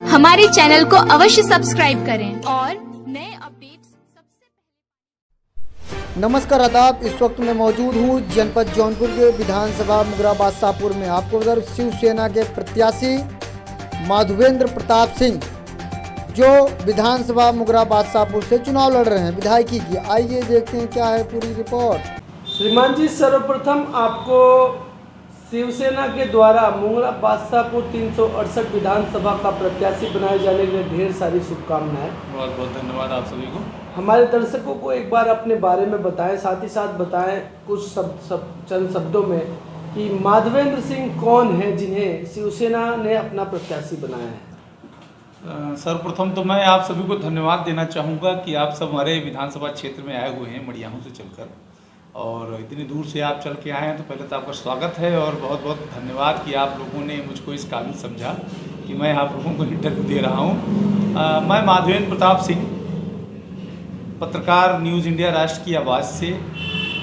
हमारे चैनल को अवश्य सब्सक्राइब करें और नए अपडेट्स सबसे नमस्कार आदाब। इस वक्त मैं मौजूद हूँ जनपद जौनपुर के विधानसभा मुगरा बादशाहपुर में। आपको उधर शिवसेना के प्रत्याशी माधवेंद्र प्रताप सिंह जो विधानसभा मुगरा बादशाहपुर से चुनाव लड़ रहे हैं विधायकी की, आइए देखते हैं क्या है पूरी रिपोर्ट। श्रीमान जी, सर्वप्रथम आपको शिवसेना के द्वारा मुगरा बादशाहपुर 368 विधानसभा का प्रत्याशी बनाए जाने के लिए ढेर सारी शुभकामनाएं। बहुत बहुत धन्यवाद आप सभी को। हमारे दर्शकों को एक बार अपने बारे में बताएं, साथ ही साथ बताएं कुछ चंद शब्दों में कि माधवेंद्र सिंह कौन है जिन्हें शिवसेना ने अपना प्रत्याशी बनाया है। सर्वप्रथम तो मैं आप सभी को धन्यवाद देना चाहूँगा कि आप सब हमारे विधानसभा क्षेत्र में आए हुए हैं मड़ियाहू से चलकर, और इतनी दूर से आप चल के आए हैं तो पहले तो आपका स्वागत है और बहुत बहुत धन्यवाद कि आप लोगों ने मुझको इस काबिल समझा कि मैं आप लोगों को इंटरव्यू दे रहा हूँ। मैं माधवेंद्र प्रताप सिंह, पत्रकार, न्यूज़ इंडिया राष्ट्र की आवाज़ से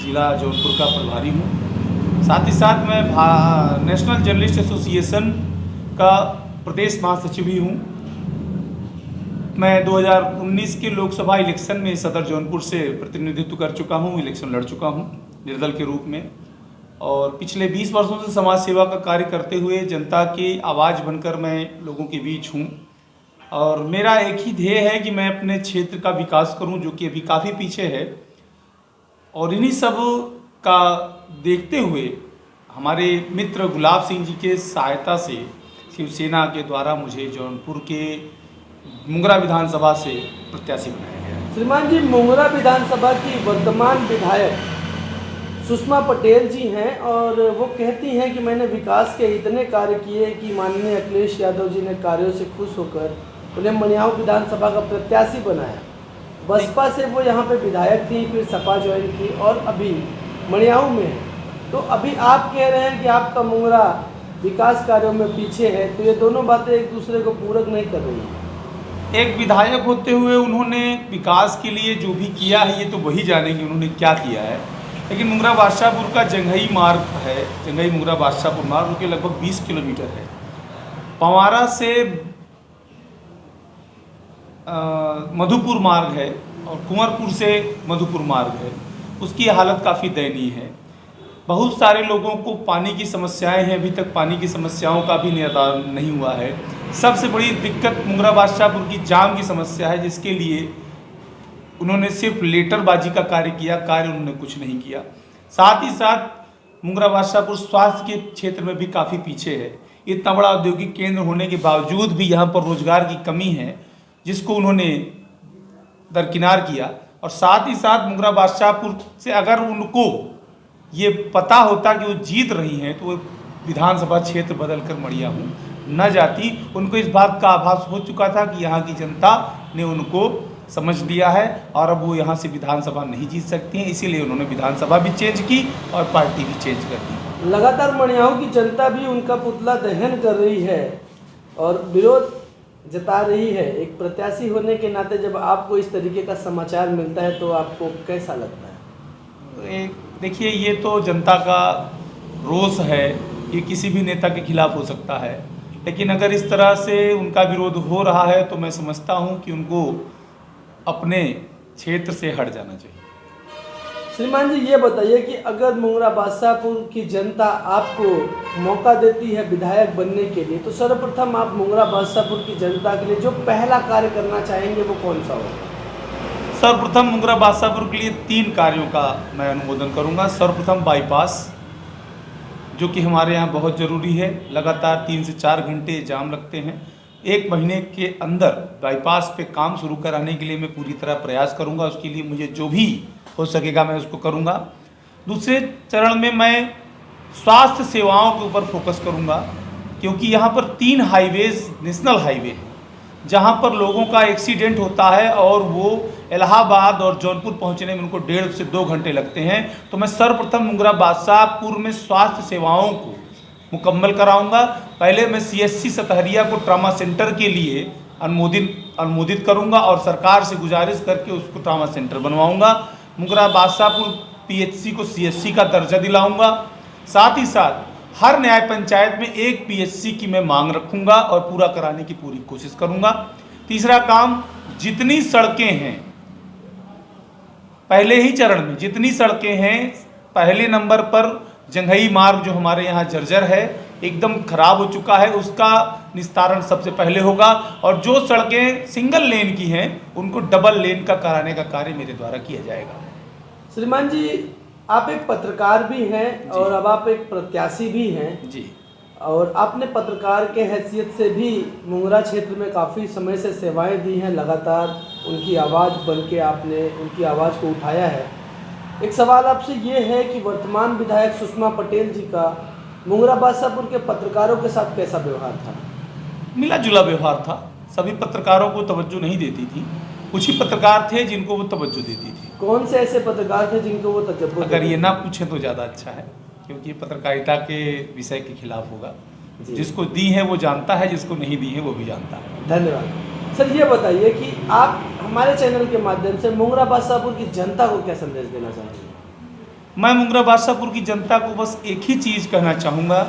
जिला जौनपुर का प्रभारी हूँ। साथ ही साथ मैं नेशनल जर्नलिस्ट एसोसिएशन का प्रदेश महासचिव भी हूँ। मैं 2019 के लोकसभा इलेक्शन में सदर जौनपुर से प्रतिनिधित्व कर चुका हूँ, इलेक्शन लड़ चुका हूँ निर्दल के रूप में, और पिछले 20 वर्षों से समाज सेवा का कार्य करते हुए जनता की आवाज़ बनकर मैं लोगों के बीच हूँ। और मेरा एक ही ध्येय है कि मैं अपने क्षेत्र का विकास करूँ जो कि अभी काफ़ी पीछे है, और इन्हीं सब का देखते हुए हमारे मित्र गुलाब सिंह जी के सहायता से शिवसेना के द्वारा मुझे जौनपुर के मुगरा विधानसभा से प्रत्याशी बनाया गया। श्रीमान जी, मुगरा विधानसभा की वर्तमान विधायक सुषमा पटेल जी हैं और वो कहती हैं कि मैंने विकास के इतने कार्य किए कि माननीय अखिलेश यादव जी ने कार्यों से खुश होकर उन्हें मड़ियाहू विधानसभा का प्रत्याशी बनाया। बसपा से वो यहाँ पे विधायक थी, फिर सपा ज्वाइन की और अभी मड़ियाहू में है। तो अभी आप कह रहे हैं कि आपका मुगरा विकास कार्यों में पीछे है, तो ये दोनों बातें एक दूसरे को पूरक नहीं कर रही हैं। एक विधायक होते हुए उन्होंने विकास के लिए जो भी किया है ये तो वही जानेंगे उन्होंने क्या किया है, लेकिन मुगरा बादशाहपुर का जंघई मार्ग है, जंघई मुगरा बादशाहपुर मार्ग के लगभग 20 किलोमीटर है। पवारा से मधुपुर मार्ग है और कुंवरपुर से मधुपुर मार्ग है, उसकी हालत काफ़ी दयनीय है। बहुत सारे लोगों को पानी की समस्याएं हैं, अभी तक पानी की समस्याओं का भी निदान नहीं हुआ है। सबसे बड़ी दिक्कत मुगरा बादशाहपुर की जाम की समस्या है, जिसके लिए उन्होंने सिर्फ लेटरबाजी का कार्य किया, कार्य उन्होंने कुछ नहीं किया। साथ ही साथ मुगरा बादशाहपुर स्वास्थ्य के क्षेत्र में भी काफ़ी पीछे है। इतना बड़ा औद्योगिक केंद्र होने के बावजूद भी यहाँ पर रोजगार की कमी है, जिसको उन्होंने दरकिनार किया। और साथ ही साथ मुगरा बादशाहपुर से अगर उनको ये पता होता कि वो जीत रही हैं तो वो विधानसभा क्षेत्र बदल कर मड़ियाहू न जाती। उनको इस बात का आभास हो चुका था कि यहाँ की जनता ने उनको समझ लिया है और अब वो यहाँ से विधानसभा नहीं जीत सकती हैं, इसीलिए उन्होंने विधानसभा भी चेंज की और पार्टी भी चेंज कर दी। लगातार मड़ियाहू की जनता भी उनका पुतला दहन कर रही है और विरोध जता रही है। एक प्रत्याशी होने के नाते जब आपको इस तरीके का समाचार मिलता है तो आपको कैसा लगता है? देखिए, ये तो जनता का रोष है, ये किसी भी नेता के खिलाफ हो सकता है, लेकिन अगर इस तरह से उनका विरोध हो रहा है तो मैं समझता हूँ कि उनको अपने क्षेत्र से हट जाना चाहिए। श्रीमान जी, ये बताइए कि अगर मुगरा बादशाहपुर की जनता आपको मौका देती है विधायक बनने के लिए, तो सर्वप्रथम आप मुगरा बादशाहपुर की जनता के लिए जो पहला कार्य करना चाहेंगे वो कौन सा होगा? सर्वप्रथम मुगरा बादशाहपुर के लिए 3 कार्यों का मैं अनुमोदन करूंगा। सर्वप्रथम बाईपास, जो कि हमारे यहाँ बहुत ज़रूरी है। लगातार 3 से 4 घंटे जाम लगते हैं। 1 महीने के अंदर बाईपास पे काम शुरू कराने के लिए मैं पूरी तरह प्रयास करूंगा। उसके लिए मुझे जो भी हो सकेगा मैं उसको करूंगा। दूसरे चरण में मैं स्वास्थ्य सेवाओं के ऊपर फोकस करूंगा, क्योंकि यहाँ पर 3 हाईवेज नेशनल हाईवे हैं जहाँ पर लोगों का एक्सीडेंट होता है और वो इलाहाबाद और जौनपुर पहुँचने में उनको 1.5 से 2 घंटे लगते हैं। तो मैं सर्वप्रथम मुगरा बादशाहपुर में स्वास्थ्य सेवाओं को मुकम्मल कराऊंगा। पहले मैं CSC सतहरिया को ट्रामा सेंटर के लिए अनुमोदित करूंगा और सरकार से गुजारिश करके उसको trauma centre बनवाऊंगा। Mugra Badshahpur PHC को CSC का दर्जा दिलाऊंगा। साथ ही साथ हर न्याय पंचायत में एक पीएचसी की मैं मांग रखूंगा और पूरा कराने की पूरी कोशिश करूंगा। तीसरा काम, जितनी सड़कें हैं पहले ही चरण में, जितनी सड़कें हैं, पहले नंबर पर जंघई मार्ग जो हमारे यहाँ जर्जर है, एकदम खराब हो चुका है, उसका निस्तारण सबसे पहले होगा। और जो सड़कें सिंगल लेन की हैं उनको डबल लेन का कराने का कार्य मेरे द्वारा किया जाएगा। श्रीमान जी, आप एक पत्रकार भी हैं और अब आप एक प्रत्याशी भी हैं जी, और आपने पत्रकार के हैसियत से भी मुंगरा क्षेत्र में काफ़ी समय से सेवाएं दी हैं, लगातार उनकी आवाज़ बन के आपने उनकी आवाज़ को उठाया है। एक सवाल आपसे ये है कि वर्तमान विधायक सुषमा पटेल जी का मुंगरा बादशाहपुर के पत्रकारों के साथ कैसा व्यवहार था? मिला जुला व्यवहार था। सभी पत्रकारों को तवज्जो नहीं देती थी, कुछ ही पत्रकार थे जिनको वो तवज्जो देती थी। कौन से ऐसे पत्रकार थे जिनको वो तवज्जो? अगर ये ना पूछें तो ज़्यादा अच्छा है, क्योंकि ये पत्रकारिता के विषय के खिलाफ होगा। जिसको दी है वो जानता है, जिसको नहीं दी है वो भी जानता है। धन्यवाद। सर, ये बताइए कि आप हमारे चैनल के माध्यम से मुंगरा बादशाहपुर की जनता को क्या संदेश देना चाहेंगे? मैं मुंगरा बादशाहपुर की जनता को बस एक ही चीज़ कहना चाहूँगा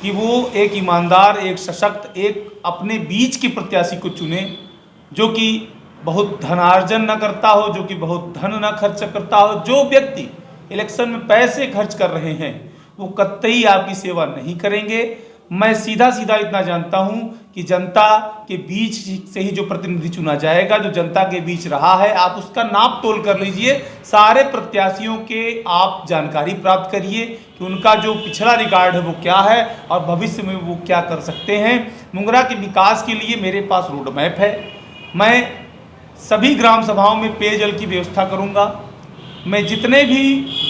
कि वो एक ईमानदार, एक सशक्त, एक अपने बीच के प्रत्याशी को चुने, जो कि बहुत धनार्जन न करता हो, जो कि बहुत धन न खर्च करता हो। जो व्यक्ति इलेक्शन में पैसे खर्च कर रहे हैं वो कतई आपकी सेवा नहीं करेंगे। मैं सीधा सीधा इतना जानता हूं कि जनता के बीच से ही जो प्रतिनिधि चुना जाएगा, जो जनता के बीच रहा है, आप उसका नाप तोल कर लीजिए। सारे प्रत्याशियों के आप जानकारी प्राप्त करिए कि उनका जो पिछला रिकॉर्ड है वो क्या है और भविष्य में वो क्या कर सकते हैं। मुंगरा के विकास के लिए मेरे पास रोड मैप है। मैं सभी ग्राम सभाओं में पेयजल की व्यवस्था करूंगा। मैं जितने भी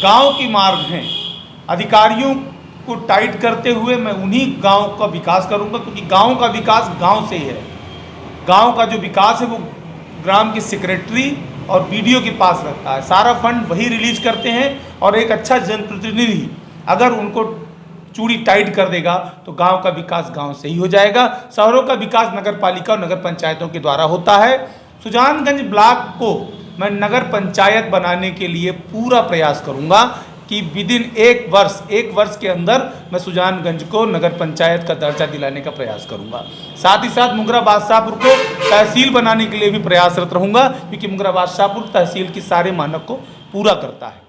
गांव के मार्ग हैं, अधिकारियों को टाइट करते हुए मैं उन्हीं गांव का विकास करूंगा, क्योंकि गांव का विकास गांव से ही है। गांव का जो विकास है वो ग्राम के सेक्रेटरी और बीडीओ के पास रहता है। सारा फंड वही रिलीज करते हैं और एक अच्छा जनप्रतिनिधि अगर उनको चूड़ी टाइट कर देगा तो गांव का विकास गांव से ही हो जाएगा। शहरों का विकास नगर पालिका और नगर पंचायतों के द्वारा होता है। सुजानगंज ब्लॉक को मैं नगर पंचायत बनाने के लिए पूरा प्रयास करूंगा कि विदिन एक वर्ष के अंदर मैं सुजानगंज को नगर पंचायत का दर्जा दिलाने का प्रयास करूंगा। साथ ही साथ मुंगरा बादशाहपुर को तहसील बनाने के लिए भी प्रयासरत रहूंगा, क्योंकि मुंगरा बादशाहपुर तहसील के सारे मानक को पूरा करता है।